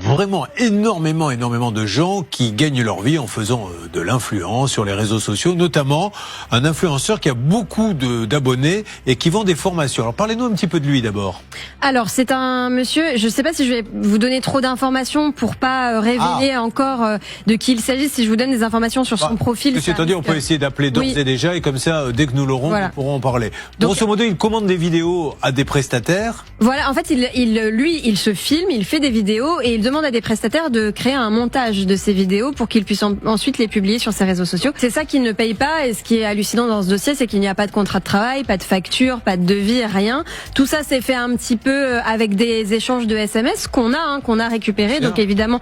vraiment énormément de gens qui gagnent leur vie en faisant de l'influence sur les réseaux sociaux, notamment un influenceur qui a beaucoup d'abonnés et qui vend des formations. Alors parlez-nous un petit peu de lui d'abord. Alors c'est un monsieur, je ne sais pas si je vais vous donner trop d'informations pour pas révéler encore de qui il s'agit. Si je vous donne des informations sur son profil, c'est-à-dire on peut essayer d'appeler d'ores et déjà et comme ça dès que nous l'aurons, nous pourrons en parler. Donc, grosso modo, il commande des vidéos à des prestataires. Voilà, en fait il se filme, il fait des vidéos et il demande à des prestataires de créer un montage de ces vidéos pour qu'il puisse ensuite les publier sur ses réseaux sociaux. C'est ça qu'il ne paye pas, et ce qui est hallucinant dans ce dossier, c'est qu'il n'y a pas de contrat de travail, pas de facture, pas de devis, rien. Tout ça s'est fait un petit peu avec des échanges de SMS qu'on a récupéré. Donc évidemment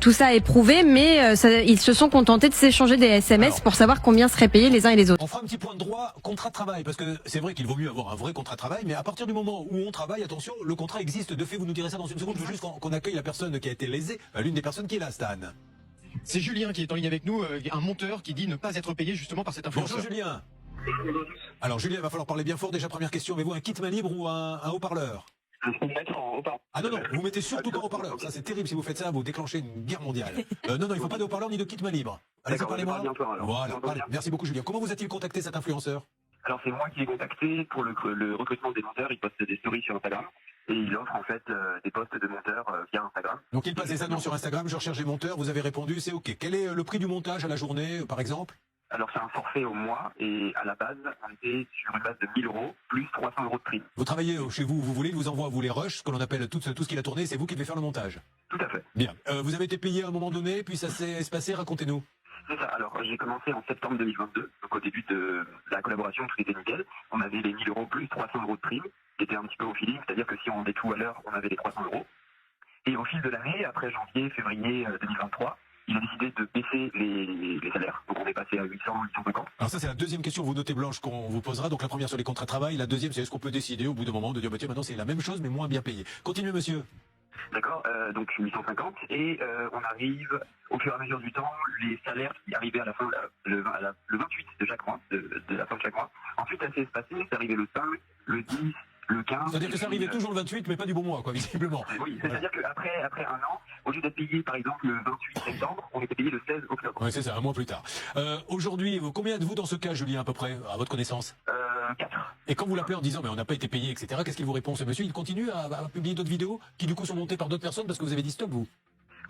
tout ça est prouvé, mais ils se sont contentés de s'échanger des SMS pour savoir combien seraient payés les uns et les autres. On fera un petit point de droit, contrat de travail, parce que c'est vrai qu'il vaut mieux avoir un vrai contrat de travail, mais à partir du moment où on travaille, attention, le contrat existe de fait, vous nous direz ça dans une seconde. Je veux juste qu'on accueille la personne qui a été lésée, l'une des personnes qui est là, Stan. C'est Julien qui est en ligne avec nous, un monteur qui dit ne pas être payé justement par cet influenceur. Bonjour Julien. Alors Julien, il va falloir parler bien fort. Déjà, première question, avez-vous un kit main libre ou un haut-parleur? Ah non, vous mettez surtout pas haut-parleur. Ça c'est terrible, si vous faites ça, vous déclenchez une guerre mondiale. Non, il faut pas de haut-parleur ni de kit main libre. Allez, parlez-moi. Voilà, parlez. Merci beaucoup Julien. Comment vous a-t-il contacté cet influenceur? Alors c'est moi qui l'ai contacté pour le recrutement des monteurs. Il poste des stories sur Instagram et il offre en fait des postes de monteurs via Instagram. Donc il passe des annonces sur Instagram, je recherche des monteurs, vous avez répondu, c'est ok. Quel est le prix du montage à la journée par exemple? Alors c'est un forfait au mois et à la base on était sur une base de 1000 € plus 300 € de prix. Vous travaillez chez vous, vous voulez, il vous envoie à vous les rushs, ce que l'on appelle tout ce qu'il a tourné, c'est vous qui devez faire le montage? Tout à fait. Bien. Vous avez été payé à un moment donné, puis ça s'est espacé, racontez-nous. C'est ça, alors j'ai commencé en septembre 2022, donc au début de la collaboration, tout était nickel. On avait les 1000 € plus 300 € de prime, qui était un petit peu au feeling, c'est-à-dire que si on vendait tout à l'heure, on avait les 300 €. Et au fil de l'année, après janvier, février 2023, il a décidé de baisser les salaires. Donc on est passé à 800, 850. Alors ça c'est la deuxième question, vous notez blanche qu'on vous posera. Donc la première sur les contrats de travail, la deuxième c'est est-ce qu'on peut décider au bout d'un moment de dire bah tiens maintenant c'est la même chose mais moins bien payé. Continuez monsieur. D'accord, donc 850 et on arrive au fur et à mesure du temps, les salaires qui arrivaient à la fin, le 28 de chaque mois, de la fin de chaque mois. Ensuite ça s'est espacé, c'est arrivé le 5, le 10, le 15. C'est-à-dire que ça arrivait toujours le 28 mais pas du bon mois quoi visiblement. Oui, c'est-à-dire qu'après un an, au lieu d'être payé par exemple le 28 septembre, on était payé le 16 octobre. Oui c'est ça, un mois plus tard. Aujourd'hui, combien êtes-vous dans ce cas Julien à peu près, à votre connaissance? 4. Et quand vous l'appelez en disant mais on n'a pas été payé etc, qu'est-ce qu'il vous répond ce monsieur? Il continue à publier d'autres vidéos qui du coup sont montées par d'autres personnes parce que vous avez dit stop vous?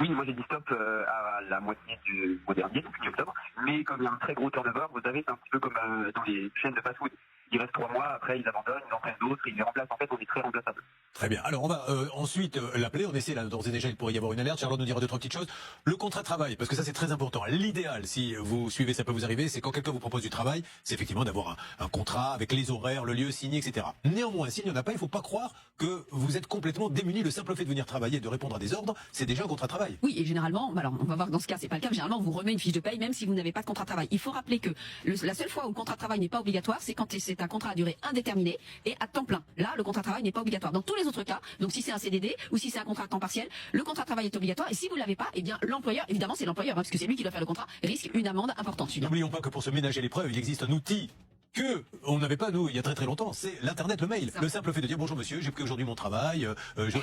Oui, moi j'ai dit stop à la moitié du mois dernier, donc mi-octobre, mais comme il y a un très gros turnover, vous savez, c'est un petit peu comme dans les chaînes de fast-food. Il reste 3 mois, après ils abandonnent, ils en prennent d'autres, ils les remplacent. En fait, on est très remplaçable. Très bien. Alors on va ensuite l'appeler. On essaie là d'ores et déjà. Il pourrait y avoir une alerte. Charlotte nous dira 2-3 petites choses. Le contrat de travail, parce que ça c'est très important. L'idéal, si vous suivez, ça peut vous arriver, c'est quand quelqu'un vous propose du travail, c'est effectivement d'avoir un contrat avec les horaires, le lieu signé, etc. Néanmoins, s'il n'y en a pas, il ne faut pas croire que vous êtes complètement démuni. Le simple fait de venir travailler, de répondre à des ordres, c'est déjà un contrat de travail. Oui, et généralement, alors on va voir que dans ce cas, c'est pas le cas. Généralement, on vous remet une fiche de paye, même si vous n'avez pas de contrat de travail. Il faut rappeler que la seule fois où le contrat de travail n'est pas obligatoire, c'est quand c'est un contrat à durée indéterminée et à temps plein. Là, le contrat de travail n'est pas obligatoire. Dans tous les autres cas, donc si c'est un CDD ou si c'est un contrat à temps partiel, le contrat de travail est obligatoire. Et si vous l'avez pas, eh bien l'employeur, évidemment, c'est l'employeur, parce que c'est lui qui doit faire le contrat, risque une amende importante. N'oublions pas que pour se ménager les preuves, il existe un outil que on n'avait pas nous il y a très longtemps, c'est l'internet, le mail. Le simple fait de dire bonjour monsieur, j'ai pris aujourd'hui mon travail,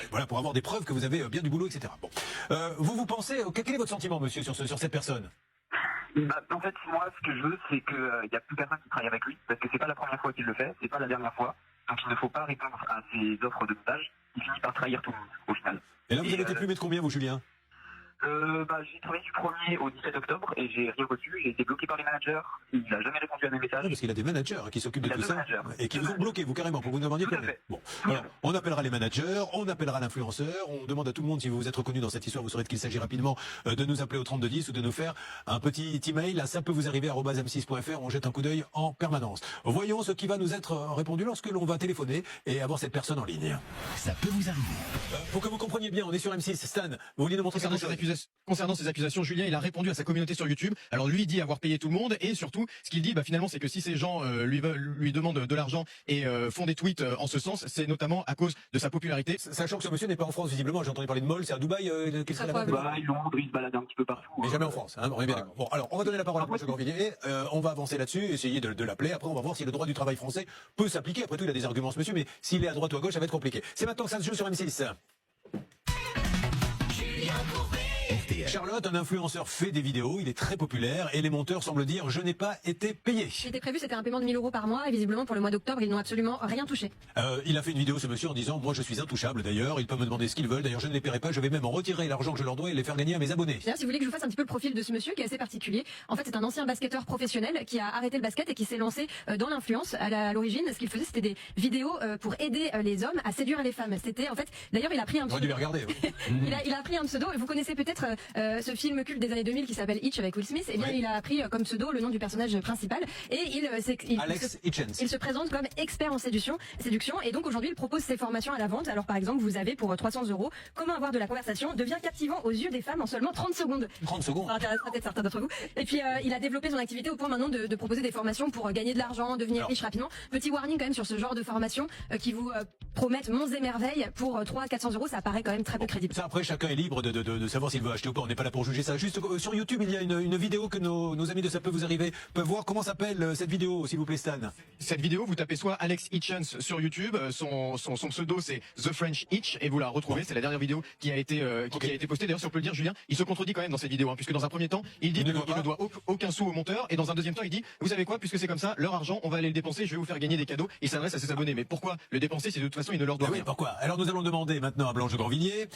voilà pour avoir des preuves que vous avez bien du boulot, etc. Bon, vous pensez, quel est votre sentiment monsieur sur cette personne? En fait, moi, ce que je veux, c'est qu'il n'y a plus personne qui travaille avec lui, parce que c'est pas la première fois qu'il le fait, c'est pas la dernière fois. Donc il ne faut pas répondre à ces offres de montage. Il finit par trahir tout le monde, au final. Et là, vous avez été plumé de combien, vous, Julien? J'ai travaillé du 1er au 17 octobre et j'ai rien reçu. J'ai été bloqué par les managers. Il n'a jamais répondu à mes messages. Parce qu'il a des managers qui s'occupent de tout ça et qui vous ont bloqué, vous carrément, pour vous demander combien. Bon, voilà. On appellera les managers, on appellera l'influenceur, on demande à tout le monde si vous vous êtes reconnu dans cette histoire, vous saurez de qu'il s'agit rapidement de nous appeler au 3210 ou de nous faire un petit email. Là, ça peut vous arriver à m6.fr. On jette un coup d'œil en permanence. Voyons ce qui va nous être répondu lorsque l'on va téléphoner et avoir cette personne en ligne. Ça peut vous arriver. Pour que vous compreniez bien, on est sur M6. Stan, vous vouliez nous montrer concernant ces accusations, Julien, il a répondu à sa communauté sur YouTube. Alors lui dit avoir payé tout le monde et surtout, ce qu'il dit, finalement, c'est que si ces gens lui demandent de l'argent et font des tweets en ce sens, c'est notamment à cause de sa popularité. Sachant que ce monsieur n'est pas en France visiblement. J'ai entendu parler de Moll, c'est à Dubaï. Il se balade un petit peu partout. Mais jamais en France. Hein, on est bien d'accord. Bon, alors on va donner la parole à M. Grandvilliers. On va avancer là-dessus, essayer de l'appeler. Après, on va voir si le droit du travail français peut s'appliquer. Après tout, il a des arguments, ce monsieur, mais s'il est à droite ou à gauche, ça va être compliqué. C'est maintenant que ça se joue sur M6. Julien Charlotte, un influenceur fait des vidéos, il est très populaire et les monteurs semblent dire je n'ai pas été payé. Ce qui était prévu, c'était un paiement de 1 000 € par mois et visiblement pour le mois d'octobre, ils n'ont absolument rien touché. Il a fait une vidéo ce monsieur en disant moi je suis intouchable d'ailleurs, ils peuvent me demander ce qu'ils veulent, d'ailleurs je ne les paierai pas, je vais même en retirer l'argent que je leur dois et les faire gagner à mes abonnés. D'ailleurs, si vous voulez que je vous fasse un petit peu le profil de ce monsieur qui est assez particulier, en fait c'est un ancien basketteur professionnel qui a arrêté le basket et qui s'est lancé dans l'influence. À l'origine, ce qu'il faisait c'était des vidéos pour aider les hommes à séduire les femmes. C'était en fait, d'ailleurs il a pris un J'aurais dû les regarder. il a pris un pseudo. Vous connaissez peut-être ce film culte des années 2000 qui s'appelle Hitch avec Will Smith. Eh bien, Oui. il a pris comme pseudo le nom du personnage principal et Alex Hitchens. il se présente comme expert en séduction et donc aujourd'hui il propose ses formations à la vente. Alors par exemple, vous avez pour 300 € comment avoir de la conversation devient captivant aux yeux des femmes en seulement 30 secondes. 30 secondes. Ça intéressera peut-être certains d'entre vous. Et puis il a développé son activité au point maintenant de proposer des formations pour gagner de l'argent, devenir riche rapidement. Petit warning quand même sur ce genre de formation qui vous promettent monts et merveilles pour 300-400 €, ça paraît quand même très peu crédible. Ça après chacun est libre de savoir s'il veut acheter ou pas, on n'est pas là pour juger ça. Juste sur YouTube il y a une vidéo que nos amis de Ça peut vous arriver peuvent voir. Comment s'appelle cette vidéo s'il vous plaît Stan? Cette vidéo, vous tapez soit Alex Hitchens sur YouTube, son pseudo c'est The French Hitch et vous la retrouvez. C'est la dernière vidéo qui a été postée. D'ailleurs, si on peut le dire, Julien, il se contredit quand même dans cette vidéo, puisque dans un premier temps, il dit qu'il ne doit aucun sou au monteur, et dans un deuxième temps, il dit, vous savez quoi, puisque c'est comme ça, leur argent, on va aller le dépenser, je vais vous faire gagner des cadeaux. Il s'adresse à ses abonnés. Mais pourquoi le dépenser si de toute façon il ne leur doit Oui, rien? pourquoi? Alors nous allons demander maintenant à Blanche de Grandvilliers.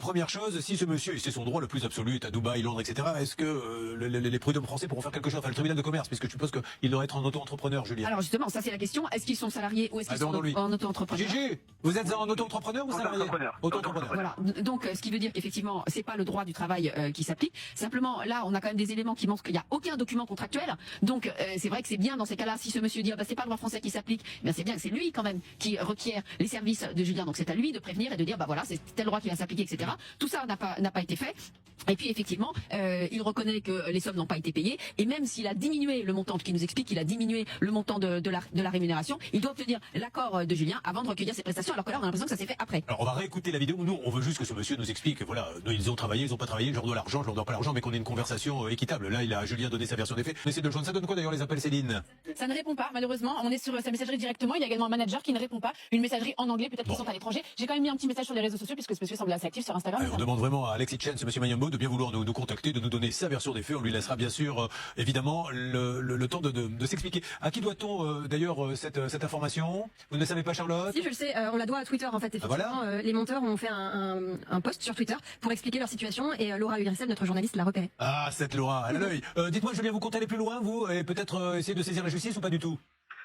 Première chose, si ce monsieur, et c'est son droit le plus absolu, est à Dubaï, Londres, etc., est-ce que les prud'hommes français pourront faire quelque chose, enfin le tribunal de commerce, puisque je suppose qu'il doit être en auto-entrepreneur, Julien. Alors justement, ça c'est la question. Est-ce qu'ils sont salariés ou est-ce qu'ils sont demandons-lui. en auto-entrepreneur? Gigi, vous êtes en auto-entrepreneur ou salarié? Auto-entrepreneur. Voilà. Donc, ce qui veut dire qu'effectivement, c'est pas le droit du travail qui s'applique. Simplement, là, on a quand même des éléments qui montrent qu'il n'y a aucun document contractuel. Donc, c'est vrai que c'est bien dans ces cas-là, si ce monsieur dit, c'est pas le droit français qui s'applique, mais c'est bien que c'est lui quand même qui requiert les services de Julien. Donc, c'est à lui de prévenir et de dire, voilà, c'est tel droit qui va s'appliquer, etc. Tout ça n'a pas été fait. Et puis effectivement, il reconnaît que les sommes n'ont pas été payées, et même s'il a diminué le montant, qui nous explique qu'il a diminué le montant de la rémunération, il doit obtenir l'accord de Julien avant de recueillir ses prestations, alors que là on a l'impression que ça s'est fait après. Alors on va réécouter la vidéo. Nous, on veut juste que ce monsieur nous explique que voilà, ils ont travaillé, ils ont pas travaillé, je leur dois l'argent, je leur dois pas l'argent, mais qu'on ait une conversation équitable. Là, il a Julien donné sa version des faits. On essaie de le joindre. Ça donne quoi d'ailleurs les appels, Céline? Ça ne répond pas, malheureusement. On est sur sa messagerie directement. Il y a également un manager qui ne répond pas. Une messagerie en anglais, peut-être qu'ils sont à l'étranger. J'ai quand même mis un petit message sur les réseaux sociaux puisque ce monsieur semble assez actif sur Instagram. On demande vraiment à Alex Hitchens, monsieur Mayambo, de bien vouloir nous contacter, de nous donner sa version des faits. On lui laissera bien sûr, évidemment, le temps de s'expliquer. À qui doit-on d'ailleurs cette information? Vous ne savez pas, Charlotte? Si, je le sais, on la doit à Twitter en fait. Effectivement, les monteurs ont fait un post sur Twitter pour expliquer leur situation et Laura Ugrissel, notre journaliste, l'a repéré. Ah, cette Laura, elle a l'œil. Dites-moi, Julien, vous comptez aller plus loin, vous, et peut-être essayer de saisir la justice ou pas du tout?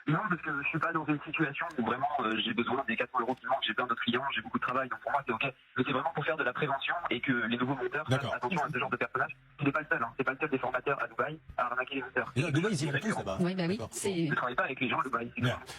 Non, parce que je suis pas dans une situation où vraiment j'ai besoin des 400 € qui manquent, j'ai plein de clients, j'ai beaucoup de travail, donc pour moi c'est ok. Mais c'est vraiment pour faire de la prévention et que les nouveaux monteurs fassent attention à ce genre de personnages. C'est pas le seul, c'est pas le seul des formateurs à Dubaï à arnaquer les monteurs. Et là, Dubaï, ils y vont tous là-bas. Oui, bah oui. Ne travaillez pas avec les gens à Dubaï.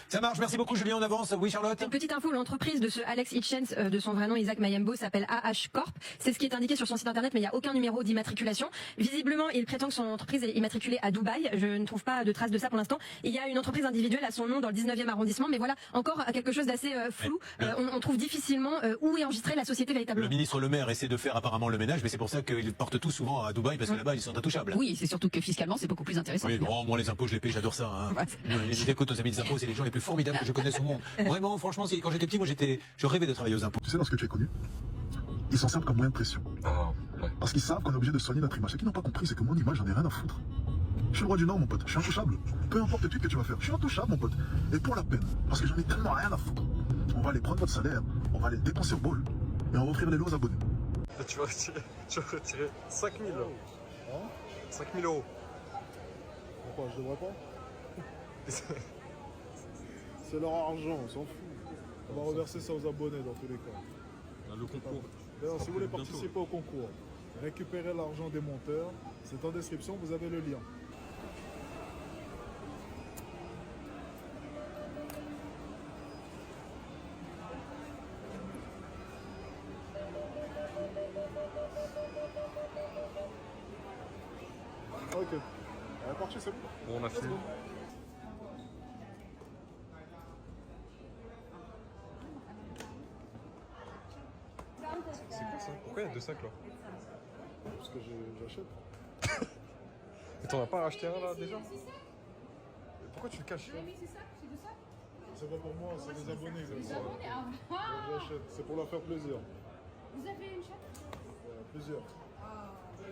Ça marche, merci beaucoup Julien, on avance. Oui, Charlotte? Une petite info, l'entreprise de ce Alex Hitchens, de son vrai nom Isaac Mayembo, s'appelle AH Corp. C'est ce qui est indiqué sur son site internet, mais il n'y a aucun numéro d'immatriculation. Visiblement, il prétend que son entreprise est immatriculée à Dubaï. Je ne trouve pas de traces de ça pour l'instant. Il y a une entreprise individuelle à son nom dans le 19e arrondissement, mais voilà, encore quelque chose d'assez flou. On trouve difficilement où est enregistrée la société véritablement. Le ministre Le Maire essaie de faire apparemment le ménage, mais c'est pour ça qu'ils partent tous souvent à Dubaï, parce que là-bas, ils sont intouchables. Oui, c'est surtout que fiscalement, c'est beaucoup plus intéressant. Oui, bon, moi les impôts, je les paye, j'adore ça. Hein. J'écoute aux amis des impôts, c'est les gens les plus formidables que je connaisse au monde. Vraiment, franchement, quand j'étais petit, moi je rêvais de travailler aux impôts. Tu sais dans ce que tu es connu? Ils s'en servent comme moyen de pression. Parce qu'ils savent qu'on est obligé de soigner notre image. Ce qu'ils n'ont pas compris, c'est que mon image, j'en ai rien à foutre. Je suis le roi du Nord, mon pote. Je suis intouchable. Peu importe le truc que tu vas faire, je suis intouchable, mon pote. Et pour la peine, parce que j'en ai tellement rien à foutre. On va aller prendre votre salaire, on va aller le dépenser au bol, et on va offrir les lots aux abonnés. Tu vas retirer 5 000. Hein? 5 000 €. Pourquoi je devrais pas? C'est leur argent, on s'en fout. On va reverser ça aux abonnés dans tous les cas. Le concours. D'ailleurs, si vous voulez participer au concours, récupérer l'argent des monteurs, c'est en description, vous avez le lien. Ok. Elle est partie, c'est bon. Bon, on a fini. C'est quoi ça? Pourquoi il y a deux sacs là? Parce que j'achète. Mais t'en as pas racheté un là déjà? Pourquoi tu le caches? C'est pas pour moi, c'est les abonnés. J'achète, c'est pour leur faire plaisir. Vous avez une chatte? Plusieurs. Pour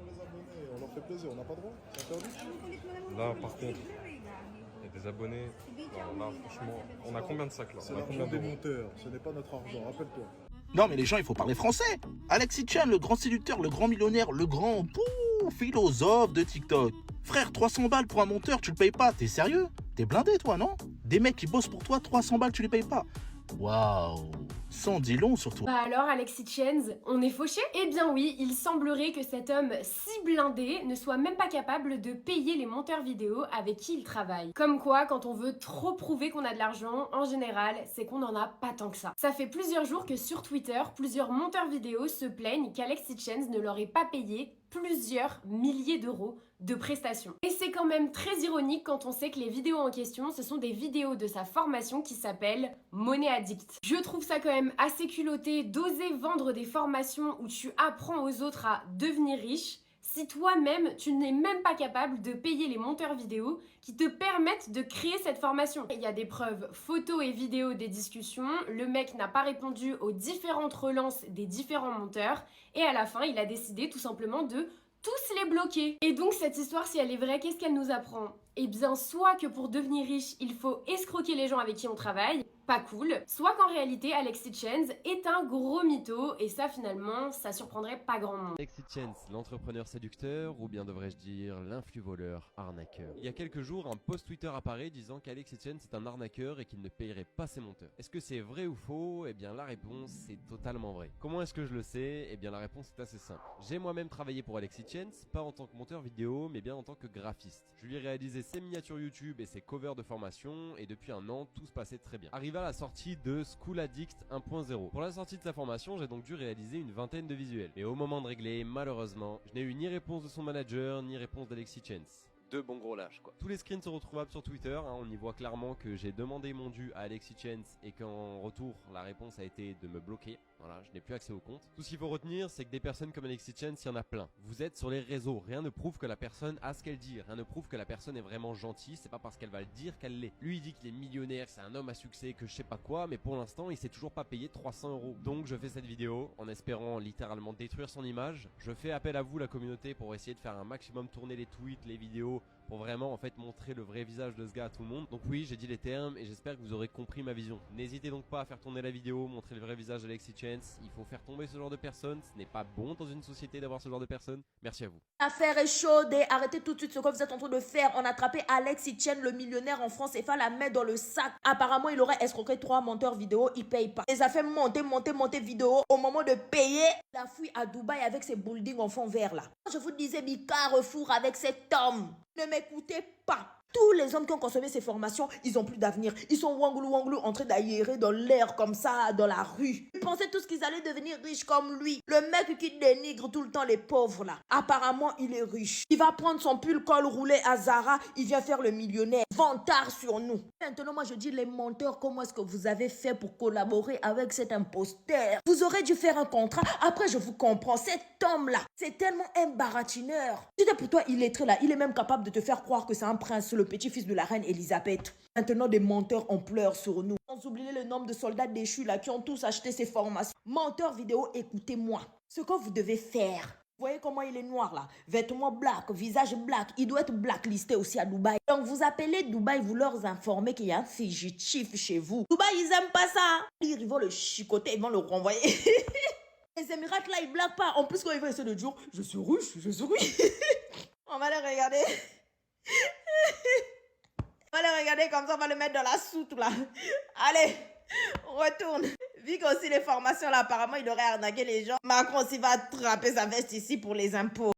les abonnés, on leur fait plaisir, on n'a pas droit, c'est interdit. Là, par contre, il y a des abonnés. Non, là, franchement, on a combien de sacs là? C'est On a l'argent combien des d'euros? monteurs, ce n'est pas notre argent, rappelle-toi. Non mais les gens, il faut parler français. Alexis Chen, le grand séducteur, le grand millionnaire, le grand philosophe de TikTok. Frère, 300 balles pour un monteur, tu le payes pas. T'es sérieux? T'es blindé toi, non? Des mecs qui bossent pour toi, 300 balles, tu les payes pas. Waouh, ça en dit long sur toi. Bah alors Alexis Chen, on est fauché? Eh bien oui, il semblerait que cet homme si blindé ne soit même pas capable de payer les monteurs vidéo avec qui il travaille. Comme quoi, quand on veut trop prouver qu'on a de l'argent, en général, c'est qu'on n'en a pas tant que ça. Ça fait plusieurs jours que sur Twitter, plusieurs monteurs vidéo se plaignent qu'Alexis Chen ne leur ait pas payé plusieurs milliers d'euros de prestations. Et c'est quand même très ironique quand on sait que les vidéos en question, ce sont des vidéos de sa formation qui s'appelle Money Addict. Je trouve ça quand même assez culotté d'oser vendre des formations où tu apprends aux autres à devenir riche si toi-même, tu n'es même pas capable de payer les monteurs vidéo qui te permettent de créer cette formation. Il y a des preuves photos et vidéos des discussions, le mec n'a pas répondu aux différentes relances des différents monteurs, et à la fin, il a décidé tout simplement de tous les bloquer. Et donc cette histoire, si elle est vraie, qu'est-ce qu'elle nous apprend? Eh bien, soit que pour devenir riche, il faut escroquer les gens avec qui on travaille, pas cool, soit qu'en réalité, Alexis Chen est un gros mytho, et ça finalement, ça surprendrait pas grand monde. Alexis Chen, l'entrepreneur séducteur, ou bien devrais-je dire l'influ voleur arnaqueur. Il y a quelques jours, un post Twitter apparaît disant qu'Alexis Chen c'est un arnaqueur et qu'il ne payerait pas ses monteurs. Est-ce que c'est vrai ou faux? Eh bien la réponse c'est totalement vrai. Comment est-ce que je le sais? Eh bien la réponse est assez simple. J'ai moi-même travaillé pour Alexis Chen, pas en tant que monteur vidéo, mais bien en tant que graphiste. Je lui ai réalisé ses miniatures YouTube et ses covers de formation, et depuis un an, tout se passait très bien. Arrivé à la sortie de School Addict 1.0. Pour la sortie de sa formation, j'ai donc dû réaliser une vingtaine de visuels. Et au moment de régler, malheureusement, je n'ai eu ni réponse de son manager, ni réponse d'Alexis Chen. Deux bons gros lâches quoi. Tous les screens sont retrouvables sur Twitter, hein, on y voit clairement que j'ai demandé mon dû à Alexis Chen et qu'en retour la réponse a été de me bloquer. Voilà, je n'ai plus accès au compte. Tout ce qu'il faut retenir, c'est que des personnes comme Alexis Chen, il y en a plein. Vous êtes sur les réseaux, rien ne prouve que la personne a ce qu'elle dit, rien ne prouve que la personne est vraiment gentille, c'est pas parce qu'elle va le dire qu'elle l'est. Lui il dit qu'il est millionnaire, c'est un homme à succès, que je sais pas quoi, mais pour l'instant il s'est toujours pas payé 300 €. Donc je fais cette vidéo en espérant littéralement détruire son image. Je fais appel à vous la communauté pour essayer de faire un maximum tourner les tweets, les vidéos, pour vraiment en fait montrer le vrai visage de ce gars à tout le monde. Donc oui, j'ai dit les termes et j'espère que vous aurez compris ma vision. N'hésitez donc pas à faire tourner la vidéo, montrer le vrai visage d'Alexis Chen. Il faut faire tomber ce genre de personnes, ce n'est pas bon dans une société d'avoir ce genre de personnes. Merci à vous. L'affaire est chaude et arrêtez tout de suite ce que vous êtes en train de faire. On a attrapé Alexis Chen, le millionnaire en France, et fait la main dans le sac. Apparemment, il aurait escroqué 3 monteurs vidéo, il paye pas. Il a fait monter vidéo. Au moment de payer, il a fui à Dubaï avec ses buildings en fond vert là. Je vous disais, mi carrefour avec cet homme. Ne m'écoutez pas. Tous les hommes qui ont consommé ces formations, ils ont plus d'avenir. Ils sont wanglou en train d'aérer dans l'air comme ça, dans la rue. Ils pensaient tous qu'ils allaient devenir riches comme lui. Le mec qui dénigre tout le temps les pauvres là. Apparemment, il est riche. Il va prendre son pull col roulé à Zara. Il vient faire le millionnaire. Vantard sur nous. Maintenant, moi je dis les menteurs, comment est-ce que vous avez fait pour collaborer avec cet imposteur? Vous aurez dû faire un contrat. Après, je vous comprends. Cet homme-là, c'est tellement un baratineur. C'était pour toi illettré là. Il est même capable de te faire croire que c'est un prince, le petit-fils de la reine Elisabeth. Maintenant, des menteurs en pleurent sur nous. Sans oublier le nombre de soldats déchus là qui ont tous acheté ces formations. Menteurs vidéo, écoutez-moi. Ce que vous devez faire. Vous voyez comment il est noir là? Vêtements black, visage black. Il doit être blacklisté aussi à Dubaï. Donc vous appelez Dubaï, vous leur informez qu'il y a un fugitif chez vous. Dubaï, ils aiment pas ça. Ils vont le chicoter, ils vont le renvoyer. Les Émirats là, ils blaguent pas. En plus, quand ils vont essayer de dire je suis riche, je suis riche. On va les regarder. On va le regarder comme ça, on va le mettre dans la soute là. Allez, on retourne. Vu qu'aussi les formations là, apparemment, il aurait arnaqué les gens. Macron aussi va attraper sa veste ici pour les impôts.